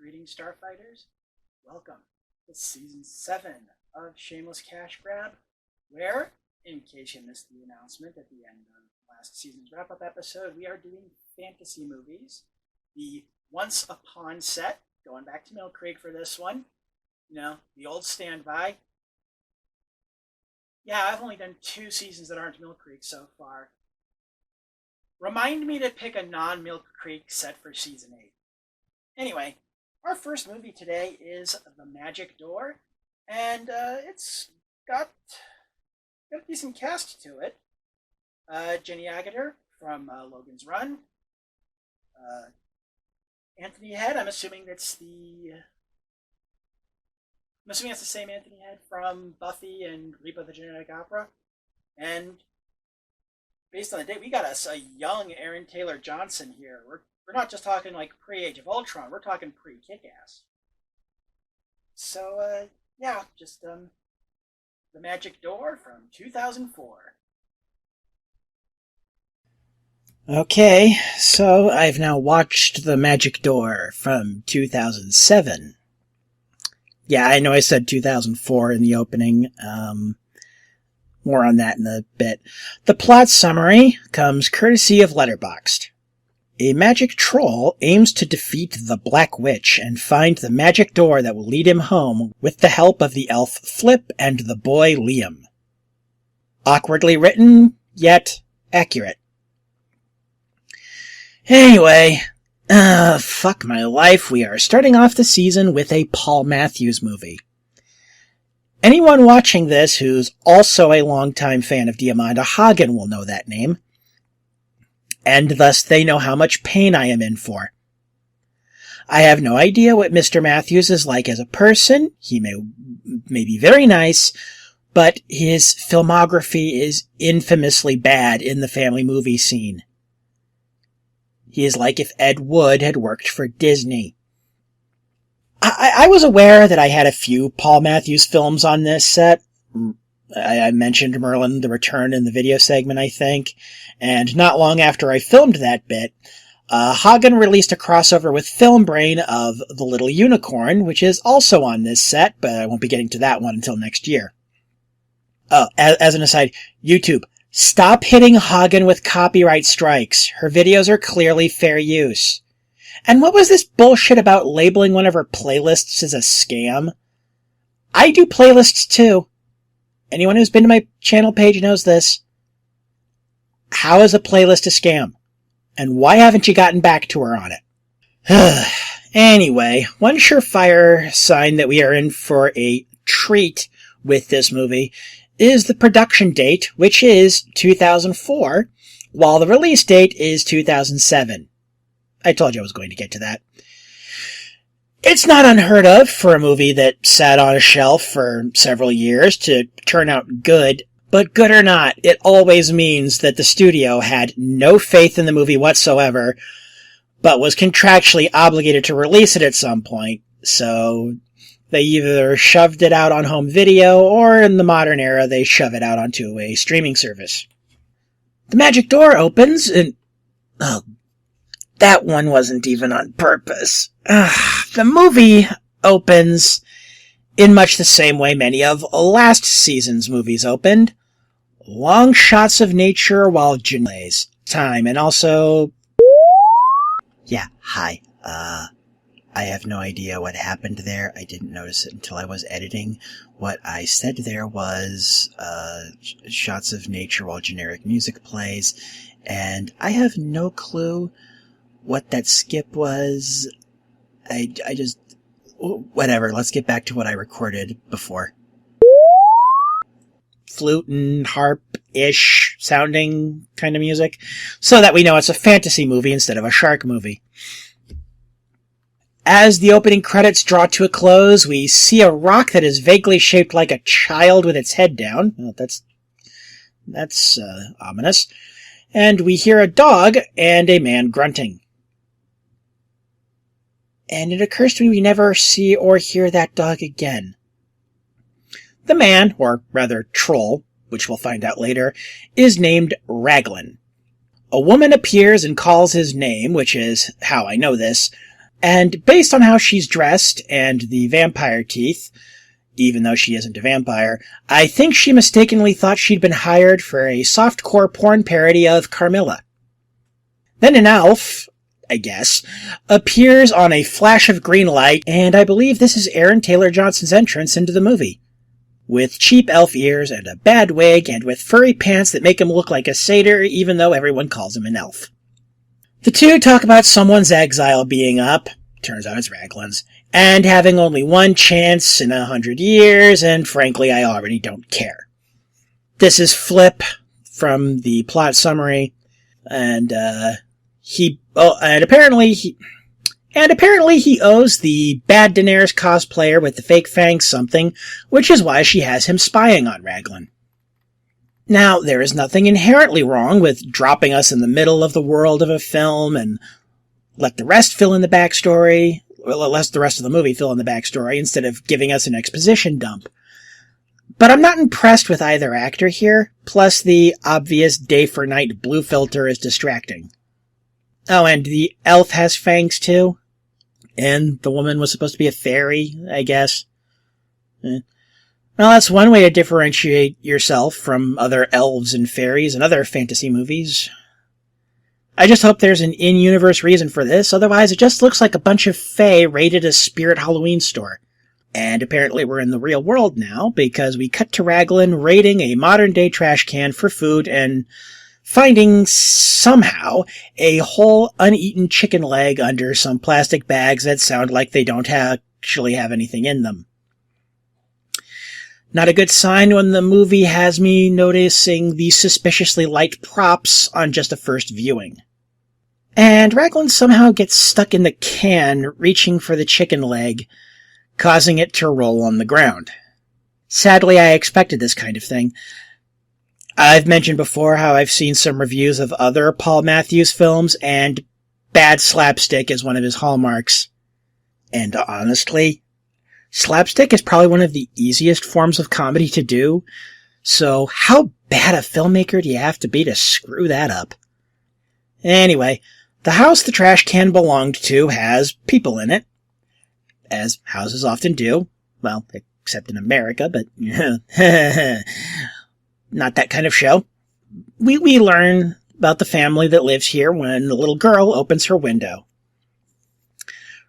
Greetings, Starfighters. Welcome to Season 7 of Shameless Cashgrab, where, in case you missed the announcement at the end of last season's wrap-up episode, we are doing fantasy movies. The Once Upon set, going back to Mill Creek for this one. You know, the old standby. Yeah, I've only done 2 seasons that aren't Mill Creek so far. Remind me to pick a non-Mill Creek set for Season 8. Anyway, our first movie today is The Magic Door, and it's got a decent cast to it. Jenny Agutter from Logan's Run. Anthony Head, I'm assuming it's the same Anthony Head from Buffy and Reba the Genetic Opera. And based on the date, we got us a young Aaron Taylor Johnson here. We're not just talking like pre-Age of Ultron, we're talking pre-Kick-Ass. So, yeah, just The Magic Door from 2004. Okay, so I've now watched The Magic Door from 2007. Yeah, I know I said 2004 in the opening. More on that in a bit. The plot summary comes courtesy of Letterboxd. A magic troll aims to defeat the Black Witch and find the magic door that will lead him home with the help of the elf Flip and the boy Liam. Awkwardly written, yet accurate. Anyway, fuck my life, we are starting off the season with a Paul Matthews movie. Anyone watching this who's also a longtime fan of Diamanda Hagen will know that name, and thus they know how much pain I am in for. I have no idea what Mr. Matthews is like as a person. He may be very nice, but his filmography is infamously bad in the family movie scene. He is like if Ed Wood had worked for Disney. I was aware that I had a few Paul Matthews films on this set. I mentioned Merlin the Return in the video segment, I think. And not long after I filmed that bit, Hagen released a crossover with Film Brain of The Little Unicorn, which is also on this set, but I won't be getting to that one until next year. Oh, as an aside, YouTube, stop hitting Hagen with copyright strikes. Her videos are clearly fair use. And what was this bullshit about labeling one of her playlists as a scam? I do playlists too. Anyone who's been to my channel page knows this. How is a playlist a scam? And why haven't you gotten back to her on it? Anyway, one surefire sign that we are in for a treat with this movie is the production date, which is 2004, while the release date is 2007. I told you I was going to get to that. It's not unheard of for a movie that sat on a shelf for several years to turn out good, but good or not, it always means that the studio had no faith in the movie whatsoever, but was contractually obligated to release it at some point, so they either shoved it out on home video, or in the modern era, they shove it out onto a streaming service. The Magic Door opens, and oh, that one wasn't even on purpose. The movie opens in much the same way many of last season's movies opened. Long shots of nature while Jen plays time, and also... Yeah, hi. I have no idea what happened there. I didn't notice it until I was editing. What I said there was, shots of nature while generic music plays, and I have no clue what that skip was. I just... Whatever, let's get back to what I recorded before. Flute and harp-ish sounding kind of music, so that we know it's a fantasy movie instead of a shark movie. As the opening credits draw to a close, we see a rock that is vaguely shaped like a child with its head down. Well, that's ominous. And we hear a dog and a man grunting. And it occurs to me we never see or hear that dog again. The man, or rather troll, which we'll find out later, is named Raglan. A woman appears and calls his name, which is how I know this, And based on how she's dressed and the vampire teeth, even though she isn't a vampire, I think she mistakenly thought she'd been hired for a softcore porn parody of Carmilla. Then an elf, I guess, appears on a flash of green light, and I believe this is Aaron Taylor Johnson's entrance into the movie. With cheap elf ears and a bad wig, and with furry pants that make him look like a satyr, even though everyone calls him an elf. The two talk about someone's exile being up, turns out it's Raglan's, and having only one chance in 100 years, and frankly, I already don't care. This is Flip from the plot summary, and apparently he owes the bad Daenerys cosplayer with the fake fangs something, which is why she has him spying on Raglan. Now, there is nothing inherently wrong with dropping us in the middle of the world of a film and let the rest fill in the backstory, or let the rest of the movie fill in the backstory instead of giving us an exposition dump. But I'm not impressed with either actor here, plus the obvious day for night blue filter is distracting. Oh, and the elf has fangs too? And the woman was supposed to be a fairy, I guess. Well, that's one way to differentiate yourself from other elves and fairies and other fantasy movies. I just hope there's an in-universe reason for this, otherwise it just looks like a bunch of fae raided a Spirit Halloween store. And apparently we're in the real world now, because we cut to Raglan raiding a modern-day trash can for food and finding, somehow, a whole uneaten chicken leg under some plastic bags that sound like they don't actually have anything in them. Not a good sign when the movie has me noticing the suspiciously light props on just a first viewing. And Raglan somehow gets stuck in the can, reaching for the chicken leg, causing it to roll on the ground. Sadly, I expected this kind of thing. I've mentioned before how I've seen some reviews of other Paul Matthews films, and bad slapstick is one of his hallmarks. And honestly, slapstick is probably one of the easiest forms of comedy to do, so how bad a filmmaker do you have to be to screw that up? Anyway, the house the trash can belonged to has people in it, as houses often do. Well, except in America, but not that kind of show. We learn about the family that lives here when the little girl opens her window.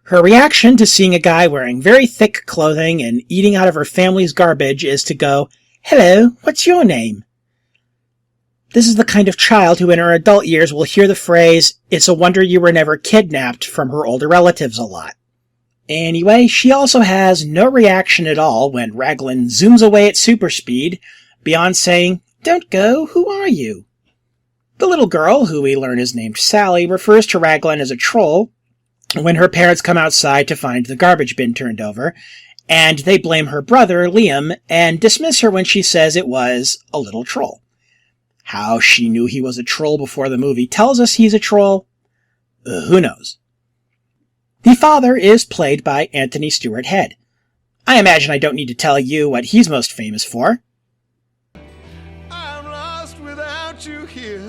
Her reaction to seeing a guy wearing very thick clothing and eating out of her family's garbage is to go, "Hello, what's your name?" This is the kind of child who in her adult years will hear the phrase, "It's a wonder you were never kidnapped," from her older relatives a lot. Anyway, she also has no reaction at all when Raglan zooms away at super speed, beyond saying, "Don't go, who are you?" The little girl, who we learn is named Sally, refers to Raglan as a troll when her parents come outside to find the garbage bin turned over, and they blame her brother, Liam, and dismiss her when she says it was a little troll. How she knew he was a troll before the movie tells us he's a troll, who knows? The father is played by Anthony Stewart Head. I imagine I don't need to tell you what he's most famous for. I'm lost without you here.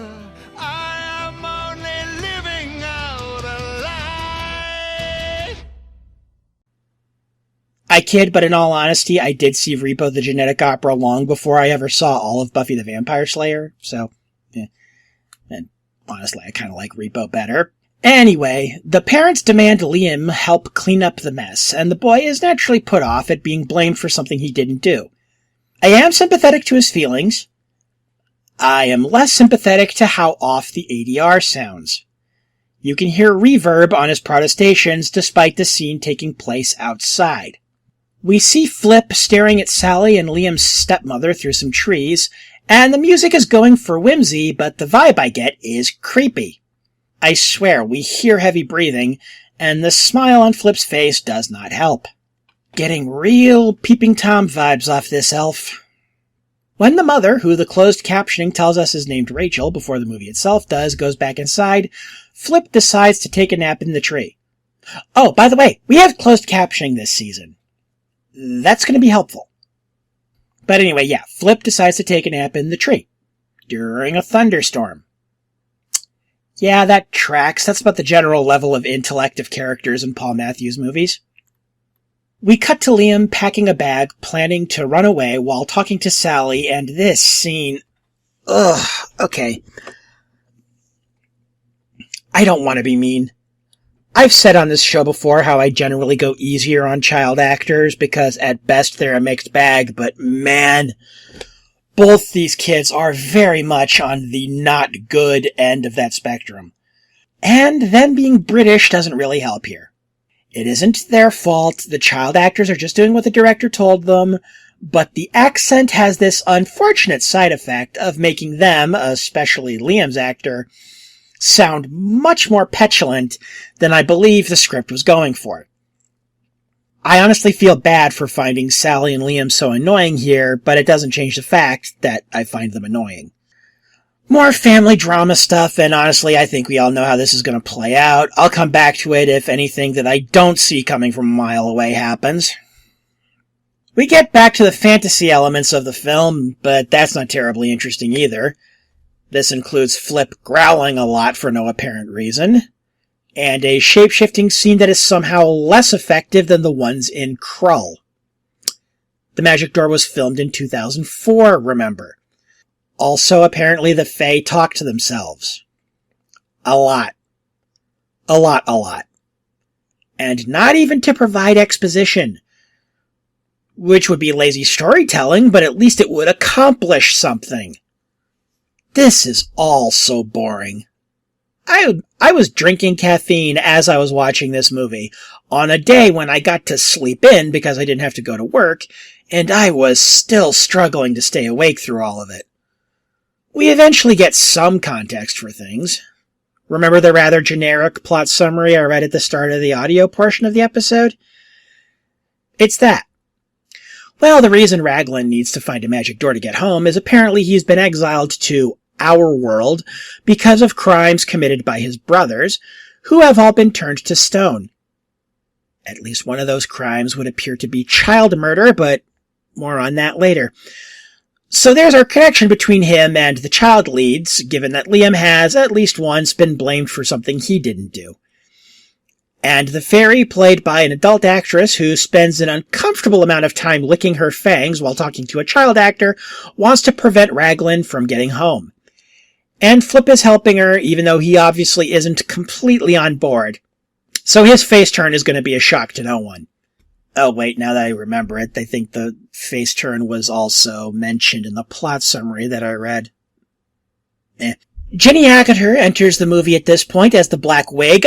I am only living out a lie. I kid, but in all honesty, I did see Repo the Genetic Opera long before I ever saw all of Buffy the Vampire Slayer, so, And honestly, I kind of like Repo better. Anyway, the parents demand Liam help clean up the mess, and the boy is naturally put off at being blamed for something he didn't do. I am sympathetic to his feelings. I am less sympathetic to how off the ADR sounds. You can hear reverb on his protestations despite the scene taking place outside. We see Flip staring at Sally and Liam's stepmother through some trees, and the music is going for whimsy, but the vibe I get is creepy. I swear, we hear heavy breathing, and the smile on Flip's face does not help. Getting real Peeping Tom vibes off this elf. When the mother, who the closed captioning tells us is named Rachel before the movie itself does, goes back inside, Flip decides to take a nap in the tree. Oh, by the way, we have closed captioning this season. That's going to be helpful. But anyway, yeah, Flip decides to take a nap in the tree during a thunderstorm. Yeah, that tracks. That's about the general level of intellect of characters in Paul Matthews movies. We cut to Liam packing a bag, planning to run away while talking to Sally, and this scene... Ugh, okay. I don't want to be mean. I've said on this show before how I generally go easier on child actors because at best they're a mixed bag, but man, both these kids are very much on the not good end of that spectrum. And them being British doesn't really help here. It isn't their fault, the child actors are just doing what the director told them, but the accent has this unfortunate side effect of making them, especially Liam's actor, sound much more petulant than I believe the script was going for. I honestly feel bad for finding Sally and Liam so annoying here, but it doesn't change the fact that I find them annoying. More family drama stuff, and honestly, I think we all know how this is going to play out. I'll come back to it if anything that I don't see coming from a mile away happens. We get back to the fantasy elements of the film, but that's not terribly interesting either. This includes Flip growling a lot for no apparent reason, and a shape-shifting scene that is somehow less effective than the ones in Krull. The Magic Door was filmed in 2004, remember. Also, apparently the Fae talk to themselves. A lot. A lot. And not even to provide exposition. Which would be lazy storytelling, but at least it would accomplish something. This is all so boring. I was drinking caffeine as I was watching this movie, on a day when I got to sleep in because I didn't have to go to work, and I was still struggling to stay awake through all of it. We eventually get some context for things. Remember the rather generic plot summary I read at the start of the audio portion of the episode? It's that. Well, the reason Raglan needs to find a magic door to get home is apparently he's been exiled to our world because of crimes committed by his brothers, who have all been turned to stone. At least one of those crimes would appear to be child murder, but more on that later. So there's our connection between him and the child leads, given that Liam has, at least once, been blamed for something he didn't do. And the fairy, played by an adult actress who spends an uncomfortable amount of time licking her fangs while talking to a child actor, wants to prevent Raglan from getting home. And Flip is helping her, even though he obviously isn't completely on board. So his face turn is going to be a shock to no one. Oh wait, now that I remember it, I think the face turn was also mentioned in the plot summary that I read. Jenny Agutter enters the movie at this point as the Black Witch,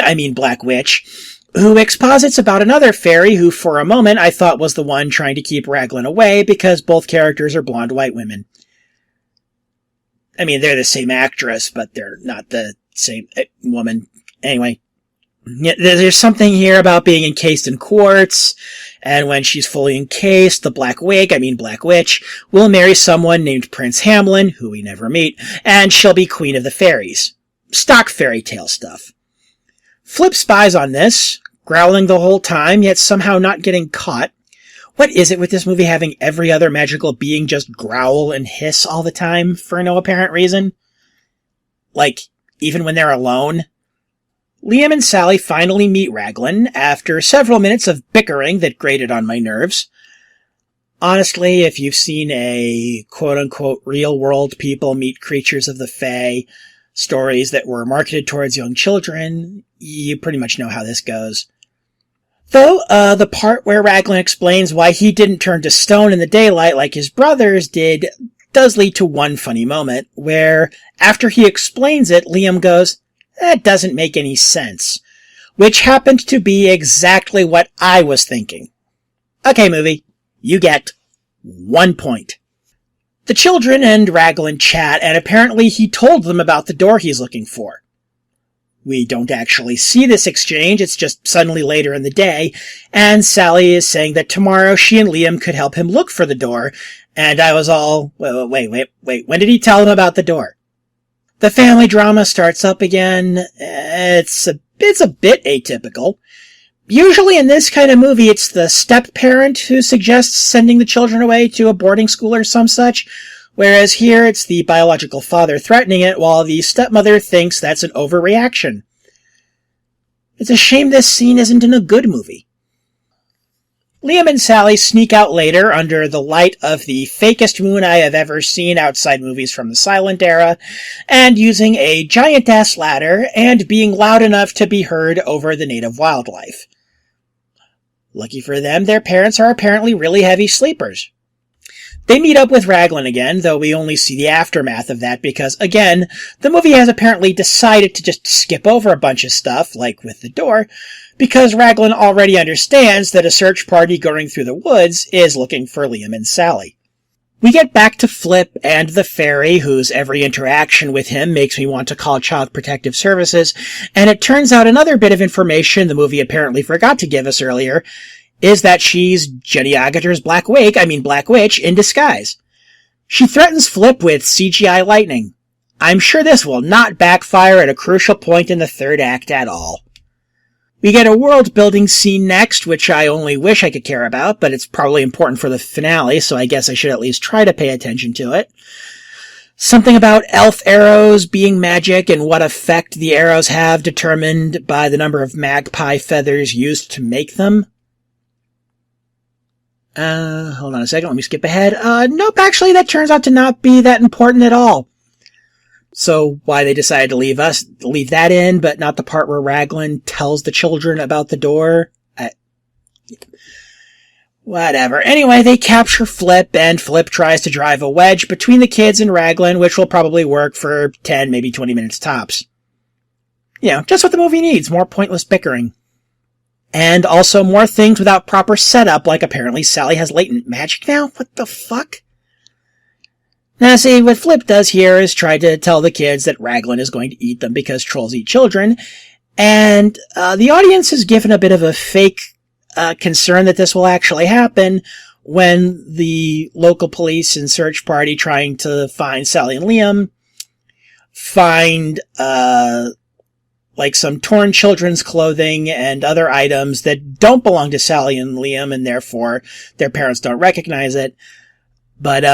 who exposits about another fairy who for a moment I thought was the one trying to keep Raglan away because both characters are blonde white women. I mean, they're the same actress, but they're not the same woman. Anyway, there's something here about being encased in quartz, and when she's fully encased, the Black Witch, will marry someone named Prince Hamlin, who we never meet, and she'll be Queen of the Fairies. Stock fairy tale stuff. Flip spies on this, growling the whole time, yet somehow not getting caught. What is it with this movie having every other magical being just growl and hiss all the time for no apparent reason? Like, even when they're alone? Liam and Sally finally meet Raglan after several minutes of bickering that grated on my nerves. Honestly, if you've seen a quote-unquote real-world people meet creatures of the Fae, stories that were marketed towards young children, you pretty much know how this goes. Though, the part where Raglan explains why he didn't turn to stone in the daylight like his brothers did does lead to one funny moment, where, after he explains it, Liam goes, "That doesn't make any sense," which happened to be exactly what I was thinking. Okay, movie, you get 1 point. The children and Raglan chat, and apparently he told them about the door he's looking for. We don't actually see this exchange, it's just suddenly later in the day, and Sally is saying that tomorrow she and Liam could help him look for the door, and I was all, wait, when did he tell them about the door? The family drama starts up again. It's a bit atypical. Usually in this kind of movie, it's the step-parent who suggests sending the children away to a boarding school or some such, Whereas here, it's the biological father threatening it, while the stepmother thinks that's an overreaction. It's a shame this scene isn't in a good movie. Liam and Sally sneak out later under the light of the fakest moon I have ever seen outside movies from the silent era, and using a giant-ass ladder and being loud enough to be heard over the native wildlife. Lucky for them, their parents are apparently really heavy sleepers. They meet up with Raglan again, though we only see the aftermath of that because, again, the movie has apparently decided to just skip over a bunch of stuff, like with the door, because Raglan already understands that a search party going through the woods is looking for Liam and Sally. We get back to Flip and the fairy, whose every interaction with him makes me want to call Child Protective Services, and it turns out another bit of information the movie apparently forgot to give us earlier is that she's Jenny Agutter's Black Witch in disguise. She threatens Flip with CGI lightning. I'm sure this will not backfire at a crucial point in the third act at all. We get a world-building scene next, which I only wish I could care about, but it's probably important for the finale, so I guess I should at least try to pay attention to it. Something about elf arrows being magic and what effect the arrows have determined by the number of magpie feathers used to make them. Hold on a second, let me skip ahead. Nope, actually that turns out to not be that important at all. So why they decided to leave that in, but not the part where Raglan tells the children about the door? Whatever. Anyway, they capture Flip, and Flip tries to drive a wedge between the kids and Raglan, which will probably work for 10, maybe 20 minutes tops. You know, just what the movie needs, more pointless bickering. And also more things without proper setup, like apparently Sally has latent magic now? What the fuck? Now see, what Flip does here is try to tell the kids that Raglan is going to eat them because trolls eat children, and the audience is given a bit of a fake concern that this will actually happen when the local police and search party trying to find Sally and Liam find like some torn children's clothing and other items that don't belong to Sally and Liam, and therefore their parents don't recognize it. But,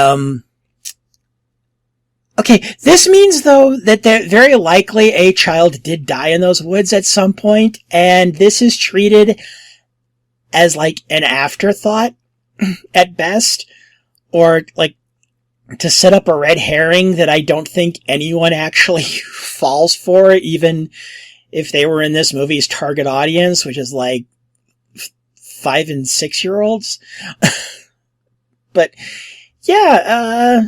okay, this means, though, that very likely a child did die in those woods at some point, and this is treated as, like, an afterthought, at best, or, like, to set up a red herring that I don't think anyone actually falls for, even if they were in this movie's target audience, which is like 5 and 6 year olds. But yeah,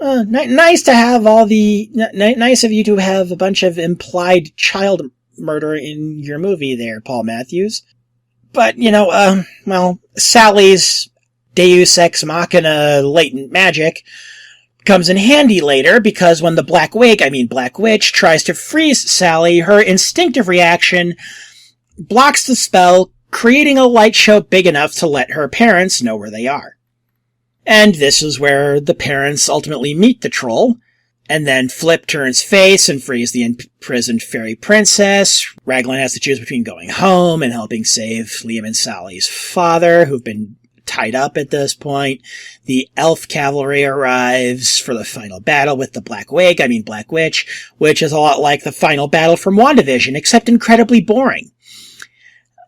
nice to have nice of you to have a bunch of implied child murder in your movie there, Paul Matthews. But, you know, well, Sally's Deus Ex Machina latent magic comes in handy later, because when the Black Witch tries to freeze Sally, her instinctive reaction blocks the spell, creating a light show big enough to let her parents know where they are. And this is where the parents ultimately meet the troll, and then Flip turns face and frees the imprisoned fairy princess. Raglan has to choose between going home and helping save Liam and Sally's father, who've been tied up at this point. The elf cavalry arrives for the final battle with the Black Witch, which is a lot like the final battle from WandaVision, except incredibly boring.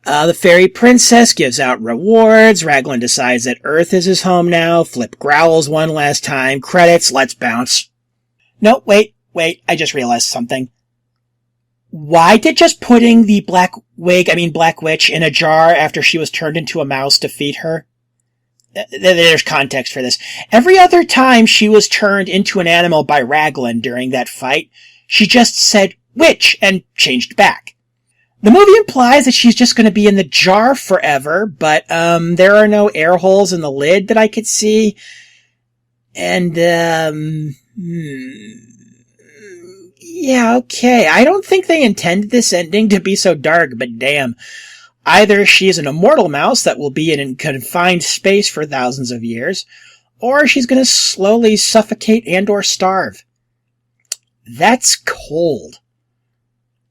The fairy princess gives out rewards. Raglan decides that Earth is his home now. Flip growls one last time. Credits, let's bounce. No, wait, I just realized something. Why did just putting the Black Witch in a jar after she was turned into a mouse defeat her? There's context for this. Every other time she was turned into an animal by Raglan during that fight, she just said witch and changed back. The movie implies that she's just going to be in the jar forever, but there are no air holes in the lid that I could see. And, yeah, okay. I don't think they intended this ending to be so dark, but damn. Either she's an immortal mouse that will be in a confined space for thousands of years, or she's going to slowly suffocate and or starve. That's cold.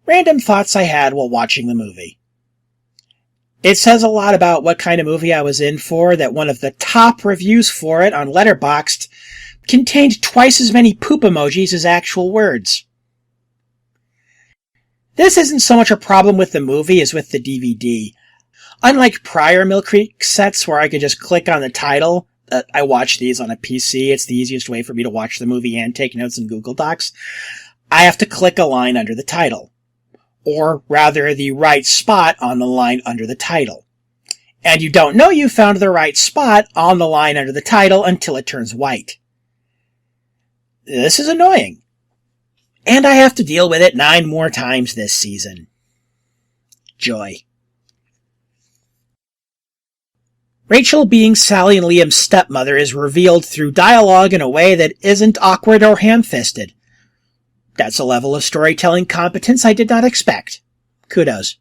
Random thoughts I had while watching the movie. It says a lot about what kind of movie I was in for that one of the top reviews for it on Letterboxd contained twice as many poop emojis as actual words. This isn't so much a problem with the movie as with the DVD. Unlike prior Mill Creek sets where I could just click on the title, I watch these on a PC, it's the easiest way for me to watch the movie and take notes in Google Docs, I have to click a line under the title. Or rather, the right spot on the line under the title. And you don't know you found the right spot on the line under the title until it turns white. This is annoying. And I have to deal with it 9 more times this season. Joy. Rachel being Sally and Liam's stepmother is revealed through dialogue in a way that isn't awkward or ham-fisted. That's a level of storytelling competence I did not expect. Kudos.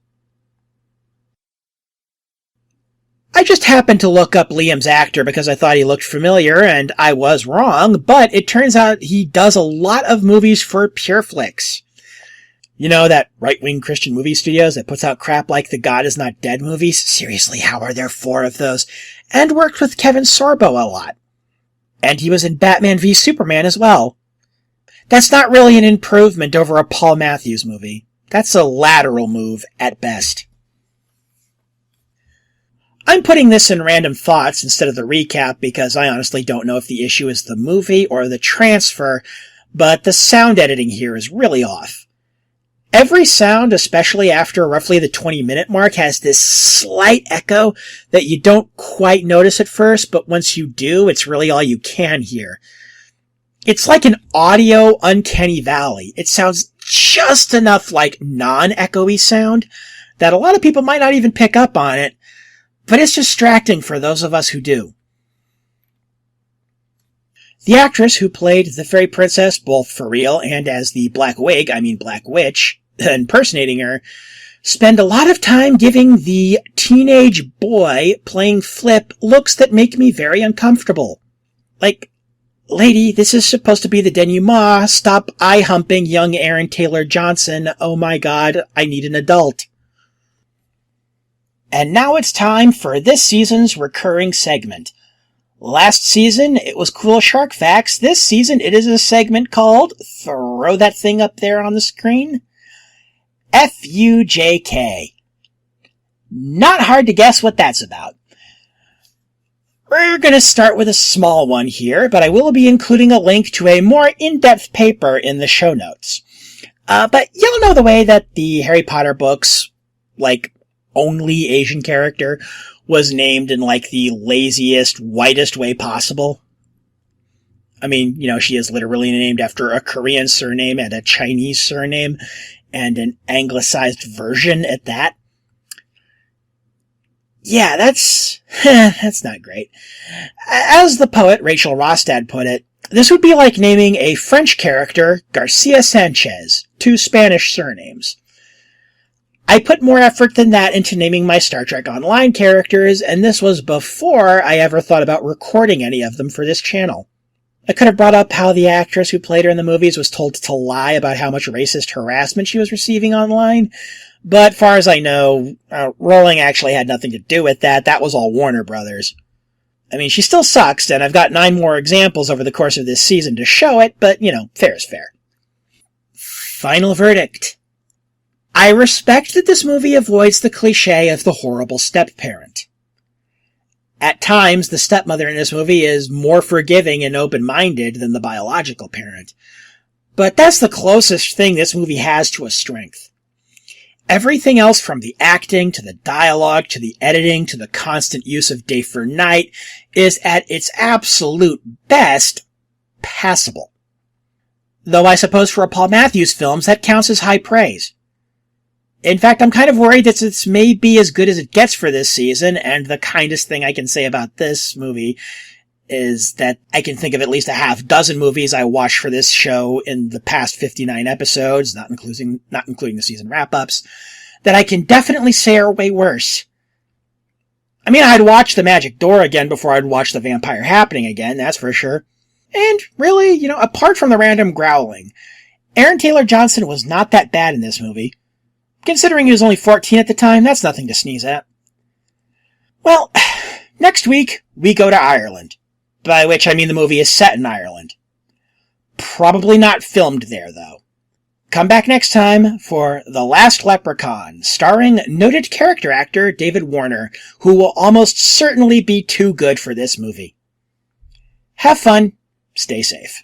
I just happened to look up Liam's actor because I thought he looked familiar, and I was wrong, but it turns out he does a lot of movies for PureFlix. You know, that right-wing Christian movie studios that puts out crap like the God Is Not Dead movies? Seriously, how are there 4 of those? And worked with Kevin Sorbo a lot. And he was in Batman v Superman as well. That's not really an improvement over a Paul Matthews movie. That's a lateral move at best. I'm putting this in random thoughts instead of the recap because I honestly don't know if the issue is the movie or the transfer, but the sound editing here is really off. Every sound, especially after roughly the 20-minute mark, has this slight echo that you don't quite notice at first, but once you do, it's really all you can hear. It's like an audio uncanny valley. It sounds just enough like non-echoey sound that a lot of people might not even pick up on it, but it's distracting for those of us who do. The actress who played the fairy princess, both for real and as the Black Witch, impersonating her, spend a lot of time giving the teenage boy playing Flip looks that make me very uncomfortable. Like, lady, this is supposed to be the denouement. Stop eye-humping young Aaron Taylor Johnson. Oh my god, I need an adult. And now it's time for this season's recurring segment. Last season, it was Cool Shark Facts. This season, it is a segment called, throw that thing up there on the screen, FUJK. Not hard to guess what that's about. We're going to start with a small one here, but I will be including a link to a more in-depth paper in the show notes. But you'll know the way that the Harry Potter books, like, only Asian character was named in like the laziest, whitest way possible. I mean, you know, she is literally named after a Korean surname and a Chinese surname and an anglicized version at that. Yeah, that's not great. As the poet Rachel Rostad put it, this would be like naming a French character Garcia Sanchez, 2 Spanish surnames. I put more effort than that into naming my Star Trek Online characters, and this was before I ever thought about recording any of them for this channel. I could have brought up how the actress who played her in the movies was told to lie about how much racist harassment she was receiving online, but far as I know, Rowling actually had nothing to do with that. That was all Warner Brothers. I mean, she still sucks, and I've got 9 more examples over the course of this season to show it, but, you know, fair is fair. Final verdict. I respect that this movie avoids the cliché of the horrible step-parent. At times, the stepmother in this movie is more forgiving and open-minded than the biological parent. But that's the closest thing this movie has to a strength. Everything else from the acting, to the dialogue, to the editing, to the constant use of day for night is at its absolute best passable. Though I suppose for a Paul Matthews film, that counts as high praise. In fact, I'm kind of worried that this may be as good as it gets for this season, and the kindest thing I can say about this movie is that I can think of at least a half dozen movies I watched for this show in the past 59 episodes, not including the season wrap-ups, that I can definitely say are way worse. I mean, I'd watch The Magic Door again before I'd watch The Vampire Happening again, that's for sure. And really, you know, apart from the random growling, Aaron Taylor Johnson was not that bad in this movie. Considering he was only 14 at the time, that's nothing to sneeze at. Well, next week, we go to Ireland. By which I mean the movie is set in Ireland. Probably not filmed there, though. Come back next time for The Last Leprechaun, starring noted character actor David Warner, who will almost certainly be too good for this movie. Have fun. Stay safe.